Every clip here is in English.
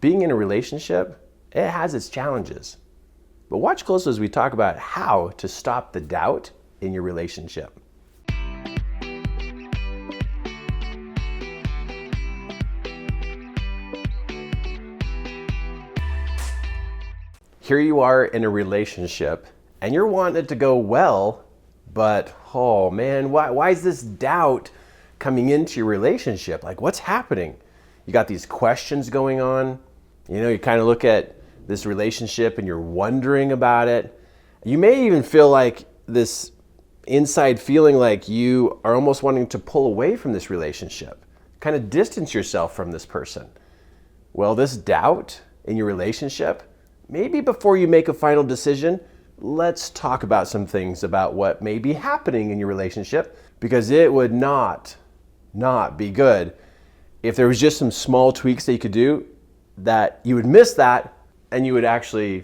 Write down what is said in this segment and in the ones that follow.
being in a relationship, it has its challenges. But watch closely as we talk about how to stop the doubt in your relationship. Here you are in a relationship and you're wanting it to go well, but oh man, why is this doubt coming into your relationship? Like, what's happening? You got these questions going on. You kind of look at this relationship and you're wondering about it. You may even feel like this inside feeling like you are almost wanting to pull away from this relationship, kind of distance yourself from this person. Well, this doubt in your relationship, maybe before you make a final decision, let's talk about some things about what may be happening in your relationship, because it would not be good if there was just some small tweaks that you could do that you would miss that and you would actually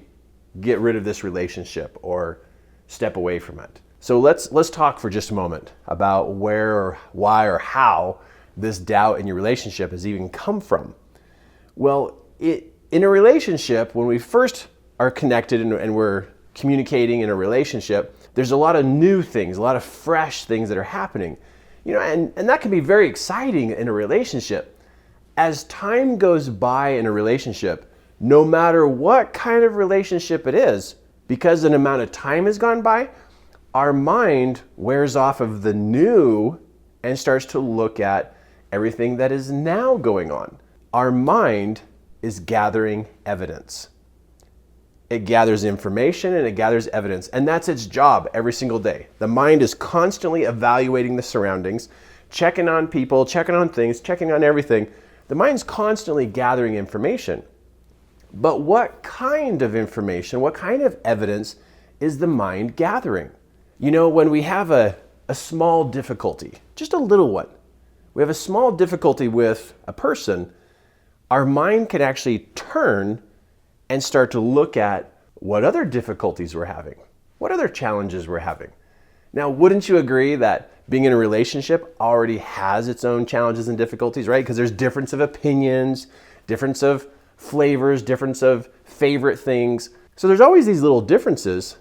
get rid of this relationship or step away from it. So let's talk for just a moment about where or why or how this doubt in your relationship has even come from. Well, in a relationship, when we first are connected and we're communicating in a relationship, there's a lot of new things, a lot of fresh things that are happening. And that can be very exciting in a relationship. As time goes by in a relationship, no matter what kind of relationship it is, because an amount of time has gone by, our mind wears off of the new and starts to look at everything that is now going on. Our mind is gathering evidence. It gathers information and it gathers evidence, and that's its job every single day. The mind is constantly evaluating the surroundings, checking on people, checking on things, checking on everything. The mind's constantly gathering information. But what kind of information, what kind of evidence is the mind gathering? When we have a small difficulty, just a little one, we have a small difficulty with a person, our mind can actually turn and start to look at what other difficulties we're having, what other challenges we're having. Now, wouldn't you agree that being in a relationship already has its own challenges and difficulties, right? Because there's difference of opinions, difference of flavors, difference of favorite things. So there's always these little differences,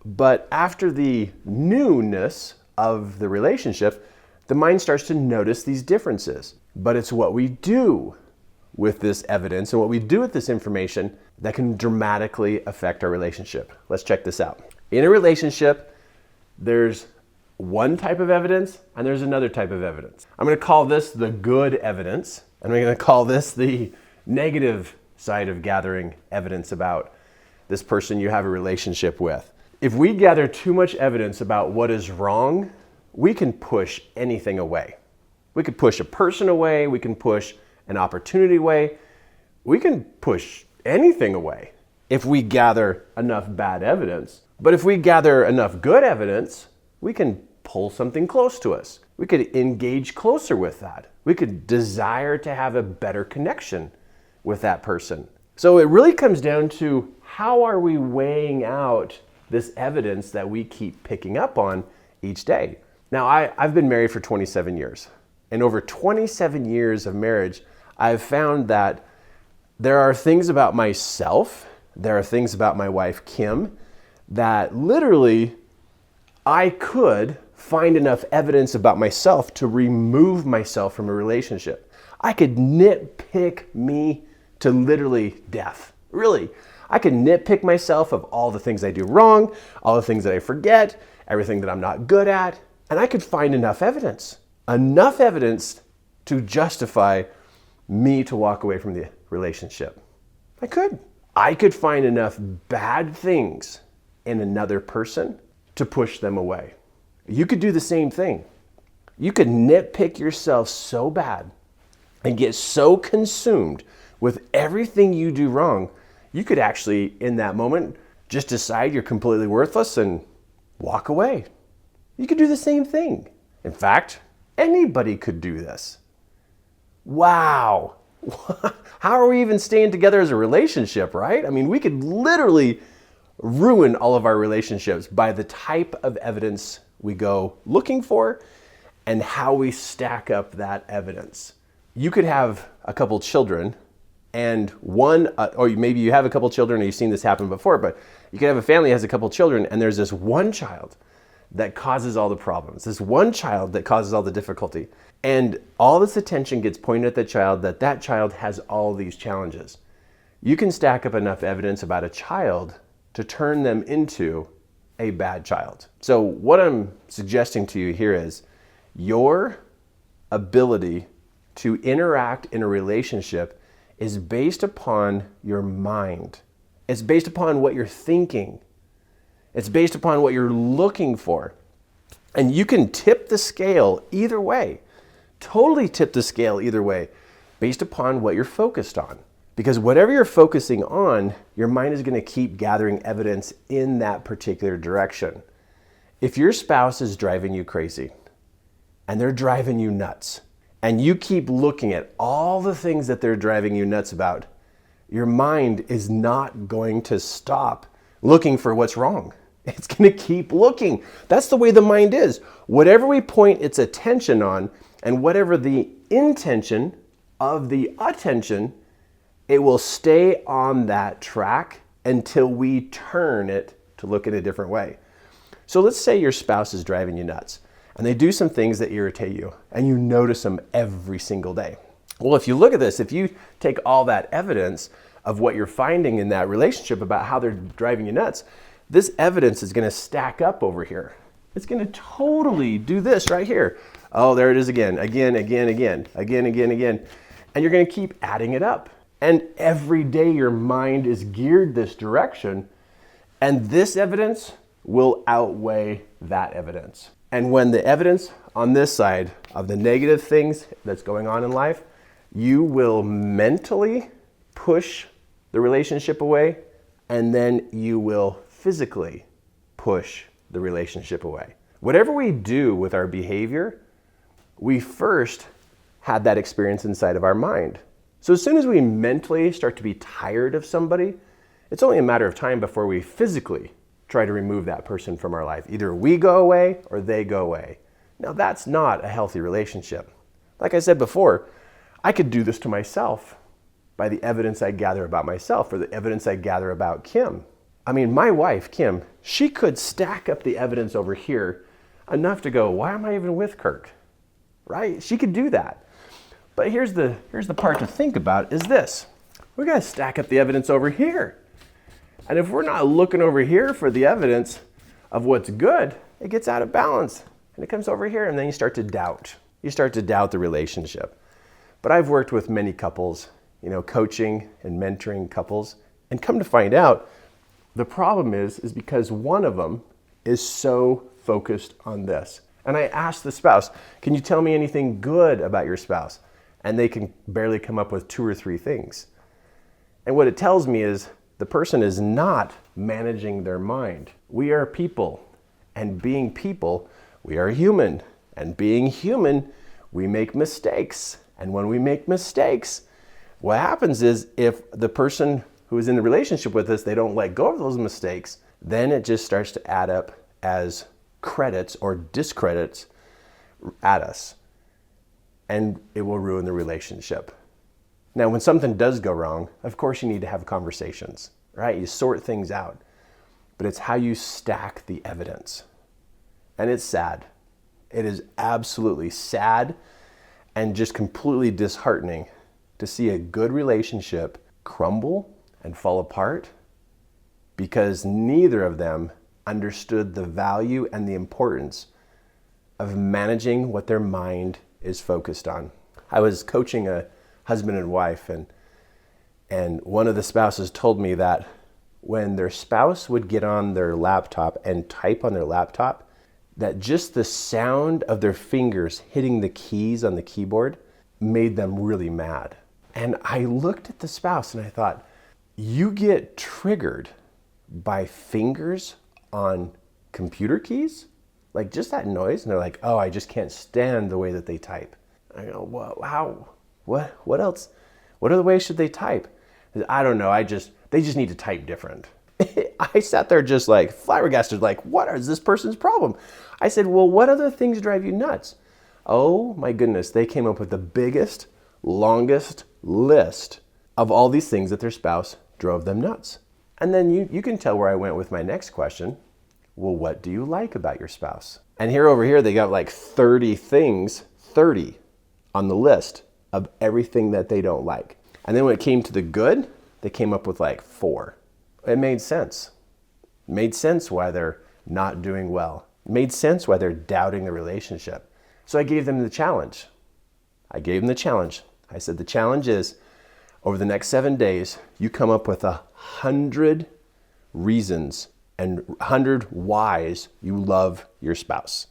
but after the newness of the relationship, the mind starts to notice these differences. But it's what we do with this evidence and what we do with this information that can dramatically affect our relationship. Let's check this out. In a relationship, there's one type of evidence and there's another type of evidence. I'm going to call this the good evidence, and I'm going to call this the negative side of gathering evidence about this person you have a relationship with. If we gather too much evidence about what is wrong, we can push anything away. We could push a person away, we can push an opportunity away, we can push anything away if we gather enough bad evidence. But if we gather enough good evidence, we can pull something close to us. We could engage closer with that. We could desire to have a better connection with that person. So it really comes down to, how are we weighing out this evidence that we keep picking up on each day? Now, I've been married for 27 years. And over 27 years of marriage, I've found that there are things about myself, there are things about my wife, Kim, that literally I could find enough evidence about myself to remove myself from a relationship. I could nitpick me to literally death. Really. I could nitpick myself of all the things I do wrong, all the things that I forget, everything that I'm not good at, and I could find enough evidence to justify me to walk away from the relationship. I could find enough bad things in another person to push them away. You could do the same thing. You could nitpick yourself so bad and get so consumed with everything you do wrong, you could actually, in that moment, just decide you're completely worthless and walk away. You could do the same thing. In fact, anybody could do this. Wow. How are we even staying together as a relationship, right? I mean, we could literally ruin all of our relationships by the type of evidence we go looking for and how we stack up that evidence. You could have a couple children and one, or maybe you have a couple children, or you've seen this happen before, but you can have a family that has a couple children, and there's this one child that causes all the problems, this one child that causes all the difficulty. And all this attention gets pointed at the child, that child has all these challenges. You can stack up enough evidence about a child to turn them into a bad child. So what I'm suggesting to you here is your ability to interact in a relationship is based upon your mind. It's based upon what you're thinking. It's based upon what you're looking for. And you can tip the scale either way, totally tip the scale either way, based upon what you're focused on. Because whatever you're focusing on, your mind is going to keep gathering evidence in that particular direction. If your spouse is driving you crazy and they're driving you nuts, and you keep looking at all the things that they're driving you nuts about, your mind is not going to stop looking for what's wrong. It's going to keep looking. That's the way the mind is. Whatever we point its attention on, and whatever the intention of the attention, it will stay on that track until we turn it to look in a different way. So let's say your spouse is driving you nuts and they do some things that irritate you and you notice them every single day. Well, if you look at this, if you take all that evidence of what you're finding in that relationship about how they're driving you nuts, this evidence is going to stack up over here. It's going to totally do this right here. Oh, there it is again. And you're going to keep adding it up. And every day your mind is geared this direction, and this evidence will outweigh that evidence. And when the evidence on this side of the negative things that's going on in life, you will mentally push the relationship away, and then you will physically push the relationship away. Whatever we do with our behavior, we first had that experience inside of our mind. So as soon as we mentally start to be tired of somebody, it's only a matter of time before we physically try to remove that person from our life. Either we go away or they go away. Now that's not a healthy relationship. Like I said before, I could do this to myself by the evidence I gather about myself or the evidence I gather about Kim. I mean, my wife, Kim, she could stack up the evidence over here enough to go, why am I even with Kirk? Right? She could do that. But here's the part to think about is this. We got to stack up the evidence over here. And if we're not looking over here for the evidence of what's good, it gets out of balance. And it comes over here and then you start to doubt. You start to doubt the relationship. But I've worked with many couples, coaching and mentoring couples, and come to find out the problem is because one of them is so focused on this. And I asked the spouse, can you tell me anything good about your spouse? And they can barely come up with 2 or 3 things. And what it tells me is the person is not managing their mind. We are people, and being people, we are human. And being human, we make mistakes. And when we make mistakes, what happens is if the person who is in the relationship with us, they don't let go of those mistakes, then it just starts to add up as credits or discredits at us. And it will ruin the relationship. Now, when something does go wrong, of course you need to have conversations, right? You sort things out. But it's how you stack the evidence. And it's sad. It is absolutely sad and just completely disheartening to see a good relationship crumble and fall apart because neither of them understood the value and the importance of managing what their mind is focused on. I was coaching a husband and wife, and one of the spouses told me that when their spouse would get on their laptop and type on their laptop, that just the sound of their fingers hitting the keys on the keyboard made them really mad. And I looked at the spouse and I thought, you get triggered by fingers on computer keys? Like just that noise? And they're like, oh, I just can't stand the way that they type. I go, well, how? What else? What other ways should they type? I don't know. They just need to type different. I sat there just like flabbergasted, like, what is this person's problem? I said, well, what other things drive you nuts? Oh my goodness. They came up with the biggest, longest list of all these things that their spouse drove them nuts. And then you can tell where I went with my next question. Well, what do you like about your spouse? And over here, they got like 30 things, 30 on the list of everything that they don't like. And then when it came to the good, they came up with like 4. It made sense. It made sense why they're not doing well. It made sense why they're doubting the relationship. So I gave them the challenge. I said, the challenge is, over the next 7 days, you come up with 100 reasons and 100 whys you love your spouse.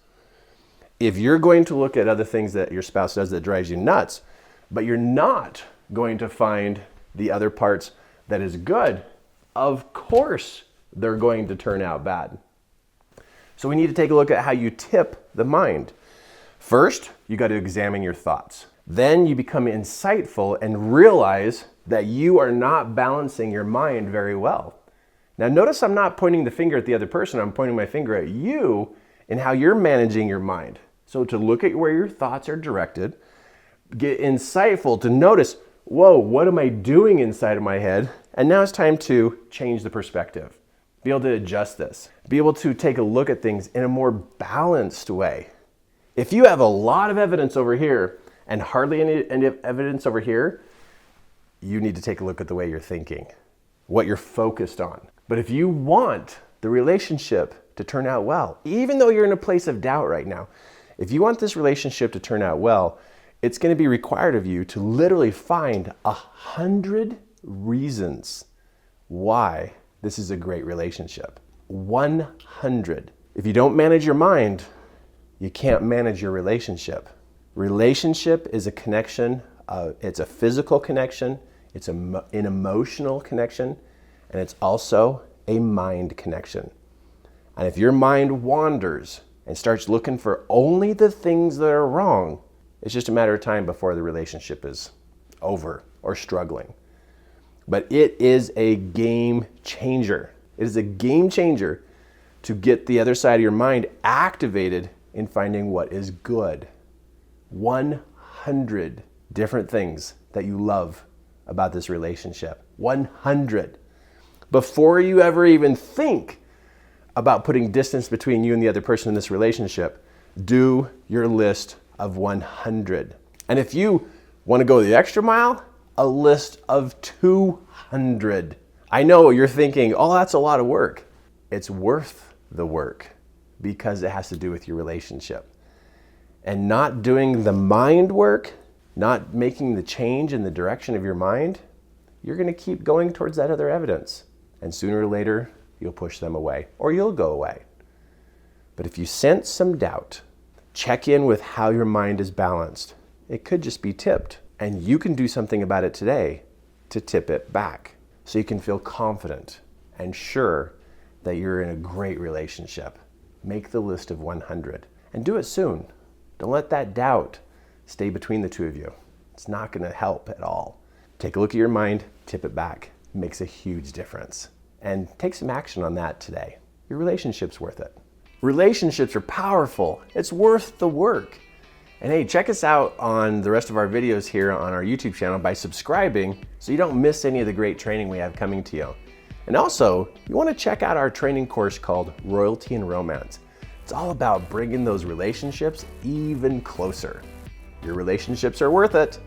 If you're going to look at other things that your spouse does that drives you nuts, but you're not going to find the other parts that is good, of course they're going to turn out bad. So we need to take a look at how you tip the mind. First, you got to examine your thoughts. Then you become insightful and realize that you are not balancing your mind very well. Now notice I'm not pointing the finger at the other person, I'm pointing my finger at you and how you're managing your mind. So to look at where your thoughts are directed, get insightful to notice, whoa, what am I doing inside of my head? And now it's time to change the perspective. Be able to adjust this. Be able to take a look at things in a more balanced way. If you have a lot of evidence over here and hardly any evidence over here, you need to take a look at the way you're thinking, what you're focused on. But if you want the relationship to turn out well, even though you're in a place of doubt right now, if you want this relationship to turn out well, it's going to be required of you to literally find 100 reasons why this is a great relationship. 100. If you don't manage your mind, you can't manage your relationship. Relationship is a connection. It's a physical connection. It's an emotional connection. And it's also a mind connection. And if your mind wanders and starts looking for only the things that are wrong, it's just a matter of time before the relationship is over or struggling. But it is a game changer. It is a game changer to get the other side of your mind activated in finding what is good. 100 different things that you love about this relationship. 100. Before you ever even think about putting distance between you and the other person in this relationship, do your list of 100. And if you want to go the extra mile, a list of 200. I know you're thinking, oh, that's a lot of work. It's worth the work because it has to do with your relationship. And not doing the mind work, not making the change in the direction of your mind, you're going to keep going towards that other evidence. And sooner or later, you'll push them away or you'll go away. But if you sense some doubt, check in with how your mind is balanced. It could just be tipped. And you can do something about it today to tip it back so you can feel confident and sure that you're in a great relationship. Make the list of 100 and do it soon. Don't let that doubt stay between the two of you. It's not going to help at all. Take a look at your mind, tip it back. It makes a huge difference. And take some action on that today. Your relationship's worth it. Relationships are powerful. It's worth the work. And hey, check us out on the rest of our videos here on our YouTube channel by subscribing so you don't miss any of the great training we have coming to you. And also, you want to check out our training course called Royalty and Romance. It's all about bringing those relationships even closer. Your relationships are worth it.